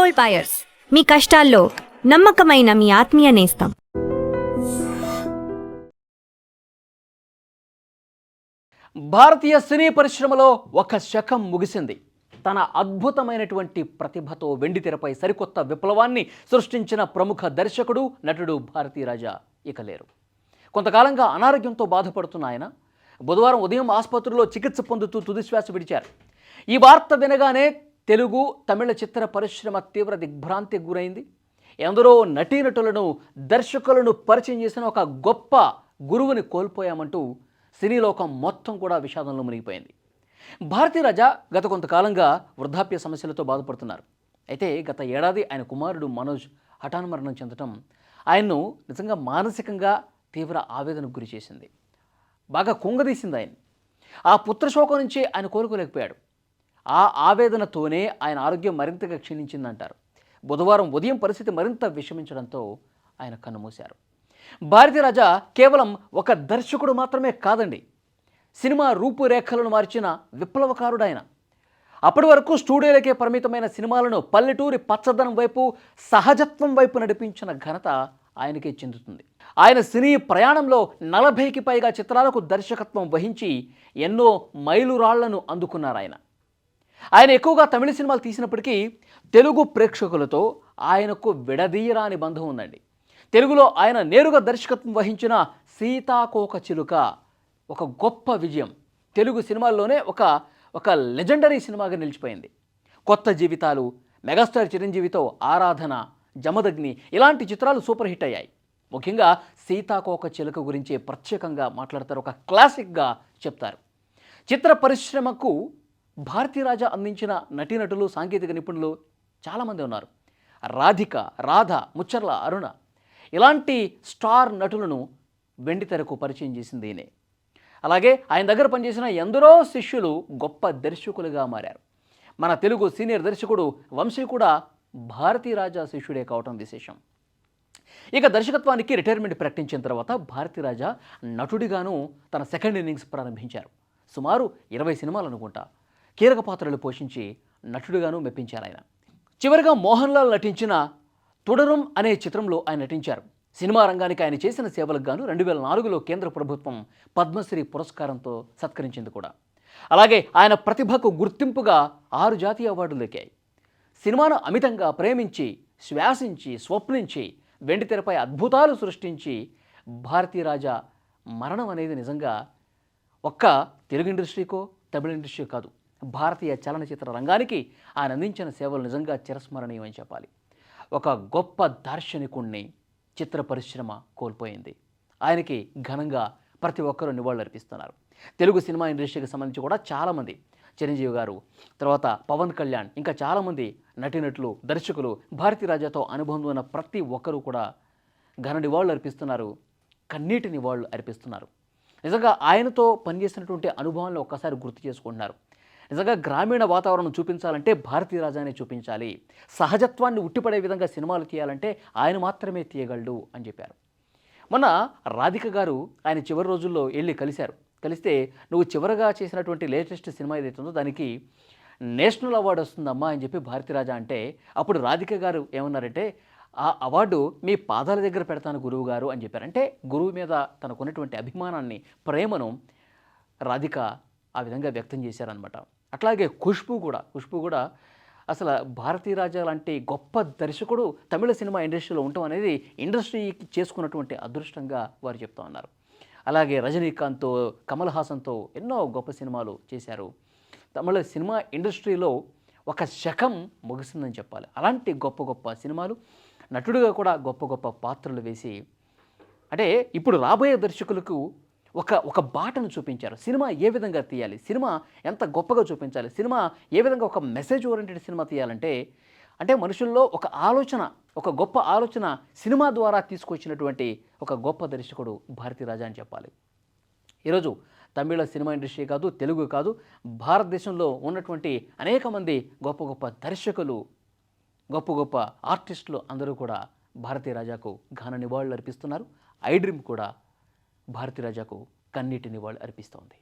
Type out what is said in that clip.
Gold buyers, మీ కష్టాల్లో నమ్మకమైన మీ ఆత్మీయ నేస్తం. భారతీయ సినీ పరిశ్రమలో ఒక శకం ముగిసింది. తన అద్భుతమైనటువంటి ప్రతిభతో వెండితెరపై సరికొత్త విప్లవాన్ని సృష్టించిన ప్రముఖ దర్శకుడు, నటుడు భారతీరాజా ఇక లేరు. కొంతకాలంగా అనారోగ్యంతో బాధపడుతున్న ఆయన బుధవారం ఉదయం ఆసుపత్రిలో చికిత్స పొందుతూ తుదిశ్వాస విడిచారు. ఈ వార్త వినగానే తెలుగు, తమిళ చిత్ర పరిశ్రమ తీవ్ర దిగ్భ్రాంతికి గురైంది. ఎందరో నటీనటులను, దర్శకులను పరిచయం చేసిన ఒక గొప్ప గురువుని కోల్పోయామంటూ సినీ లోకం మొత్తం కూడా విషాదంలో మునిగిపోయింది. భారతీరాజా గత కొంతకాలంగా వృద్ధాప్య సమస్యలతో బాధపడుతున్నారు. అయితే గత ఏడాది ఆయన కుమారుడు మనోజ్ హఠాన్మరణం చెందడం ఆయన్ను నిజంగా మానసికంగా తీవ్ర ఆవేదనకు గురి చేసింది. బాగా కుంగదీసింది ఆయన. ఆ పుత్రశోకం నుంచి ఆయన కోలుకోలేకపోయాడు. ఆ ఆవేదనతోనే ఆయన ఆరోగ్యం మరింతగా క్షీణించిందంటారు. బుధవారం ఉదయం పరిస్థితి మరింత విషమించడంతో ఆయన కన్నుమూశారు. భారతీరాజా కేవలం ఒక దర్శకుడు మాత్రమే కాదండి, సినిమా రూపురేఖలను మార్చిన విప్లవకారుడు ఆయన. అప్పటి వరకు స్టూడియోలకే పరిమితమైన సినిమాలను పల్లెటూరి పచ్చదనం వైపు, సహజత్వం వైపు నడిపించిన ఘనత ఆయనకే చెందుతుంది. ఆయన సినీ ప్రయాణంలో 40కి పైగా చిత్రాలకు దర్శకత్వం వహించి ఎన్నో మైలురాళ్లను అందుకున్నారు ఆయన ఎక్కువగా తమిళ సినిమాలు తీసినప్పటికీ తెలుగు ప్రేక్షకులతో ఆయనకు విడదీయరాని బంధం ఉందండి. తెలుగులో ఆయన నేరుగా దర్శకత్వం వహించిన సీతాకోకచిలుక ఒక గొప్ప విజయం. తెలుగు సినిమాల్లోనే ఒక లెజెండరీ సినిమాగా నిలిచిపోయింది. కొత్త జీవితాలు, మెగాస్టార్ చిరంజీవితో ఆరాధన, జమదగ్ని ఇలాంటి చిత్రాలు సూపర్ హిట్ అయ్యాయి. ముఖ్యంగా సీతాకోకచిలుక గురించి ప్రత్యేకంగా మాట్లాడతారు, ఒక క్లాసిక్గా చెప్తారు. చిత్ర పరిశ్రమకు భారతీరాజా అందించిన నటీనటులు, సాంకేతిక నిపుణులు చాలామంది ఉన్నారు. రాధిక, రాధ, ముచ్చర్ల అరుణ ఇలాంటి స్టార్ నటులను వెండితెరకు పరిచయం చేసింది ఈయనే. అలాగే ఆయన దగ్గర పనిచేసిన ఎందరో శిష్యులు గొప్ప దర్శకులుగా మారారు. మన తెలుగు సీనియర్ దర్శకుడు వంశీ కూడా భారతీరాజా శిష్యుడే కావటం విశేషం. ఇక దర్శకత్వానికి రిటైర్మెంట్ ప్రకటించిన తర్వాత భారతీరాజా నటుడిగాను తన సెకండ్ ఇన్నింగ్స్ ప్రారంభించారు. సుమారు 20 సినిమాలు అనుకుంటా కీలక పాత్రలు పోషించి నటుడిగాను మెప్పించారు ఆయన. చివరిగా మోహన్ లాల్ నటించిన తుడరం అనే చిత్రంలో ఆయన నటించారు. సినిమా రంగానికి ఆయన చేసిన సేవలకు గాను 2004లో కేంద్ర ప్రభుత్వం పద్మశ్రీ పురస్కారంతో సత్కరించింది కూడా. అలాగే ఆయన ప్రతిభకు గుర్తింపుగా 6 జాతీయ అవార్డులు దక్కాయి. సినిమాను అమితంగా ప్రేమించి, శ్వాసించి, స్వప్నించి వెండితెరపై అద్భుతాలు సృష్టించి భారతీరాజా మరణం అనేది నిజంగా ఒక్క తెలుగు ఇండస్ట్రీకో, తమిళ ఇండస్ట్రీ కాదు, భారతీయ చలనచిత్ర రంగానికి ఆయన అందించిన సేవలు నిజంగా చిరస్మరణీయమని చెప్పాలి. ఒక గొప్ప దార్శనికుణ్ణి చిత్ర పరిశ్రమ కోల్పోయింది. ఆయనకి ఘనంగా ప్రతి ఒక్కరూ నివాళులర్పిస్తున్నారు. తెలుగు సినిమా ఇండస్ట్రీకి సంబంధించి కూడా చాలామంది, చిరంజీవి గారు, తర్వాత పవన్ కళ్యాణ్, ఇంకా చాలామంది నటీనటులు, దర్శకులు భారతీరాజాతో అనుబంధం ఉన్న ప్రతి ఒక్కరూ కూడా ఘన నివాళులు అర్పిస్తున్నారు, కన్నీటి నివాళులు అర్పిస్తున్నారు. నిజంగా ఆయనతో పనిచేసినటువంటి అనుభవాలను ఒక్కసారి గుర్తు చేసుకుంటున్నారు. నిజంగా గ్రామీణ వాతావరణం చూపించాలంటే భారతీరాజానే చూపించాలి, సహజత్వాన్ని ఉట్టిపడే విధంగా సినిమాలు తీయాలంటే ఆయన మాత్రమే తీయగలడు అని చెప్పారు. మొన్న రాధిక గారు ఆయన చివరి రోజుల్లో వెళ్ళి కలిస్తే నువ్వు చివరగా చేసినటువంటి లేటెస్ట్ సినిమా ఏదైతుందో దానికి నేషనల్ అవార్డు వస్తుందమ్మా అని చెప్పి భారతీరాజా అంటే, అప్పుడు రాధిక గారు ఏమన్నారంటే, ఆ అవార్డు మీ పాదాల దగ్గర పెడతాను గురువు గారు అని చెప్పారు. అంటే గురువు మీద తనకున్నటువంటి అభిమానాన్ని, ప్రేమను రాధిక ఆ విధంగా వ్యక్తం చేశారనమాట. అట్లాగే ఖుష్బూ కూడా అసలు భారతీరాజా లాంటి గొప్ప దర్శకుడు తమిళ సినిమా ఇండస్ట్రీలో ఉండటం అనేది ఇండస్ట్రీకి చేసుకున్నటువంటి అదృష్టంగా వారు చెప్తా ఉన్నారు. అలాగే రజనీకాంత్తో, కమల్ హాసన్తో ఎన్నో గొప్ప సినిమాలు చేశారు. తమిళ సినిమా ఇండస్ట్రీలో ఒక శకం ముగిసిందని చెప్పాలి. అలాంటి గొప్ప గొప్ప సినిమాలు, నటుడిగా కూడా గొప్ప గొప్ప పాత్రలు వేసి, అంటే ఇప్పుడు రాబోయే దర్శకులకు ఒక బాటను చూపించారు. సినిమా ఏ విధంగా తీయాలి, సినిమా ఎంత గొప్పగా చూపించాలి, సినిమా ఏ విధంగా ఒక మెసేజ్ ఓరియంటెడ్ సినిమా తీయాలంటే, అంటే మనుషుల్లో ఒక గొప్ప ఆలోచన సినిమా ద్వారా తీసుకొచ్చినటువంటి ఒక గొప్ప దర్శకుడు భారతీరాజా అని చెప్పాలి. ఈరోజు తమిళ సినిమా ఇండస్ట్రీ కాదు, తెలుగు కాదు, భారతదేశంలో ఉన్నటువంటి అనేక మంది గొప్ప గొప్ప దర్శకులు, గొప్ప గొప్ప ఆర్టిస్టులు అందరూ కూడా భారతీరాజాకు ఘన నివాళులు అర్పిస్తున్నారు. ఐ డ్రీమ్ కూడా భారతీరాజాకు కన్నీటి నివాళులు అర్పిస్తోంది.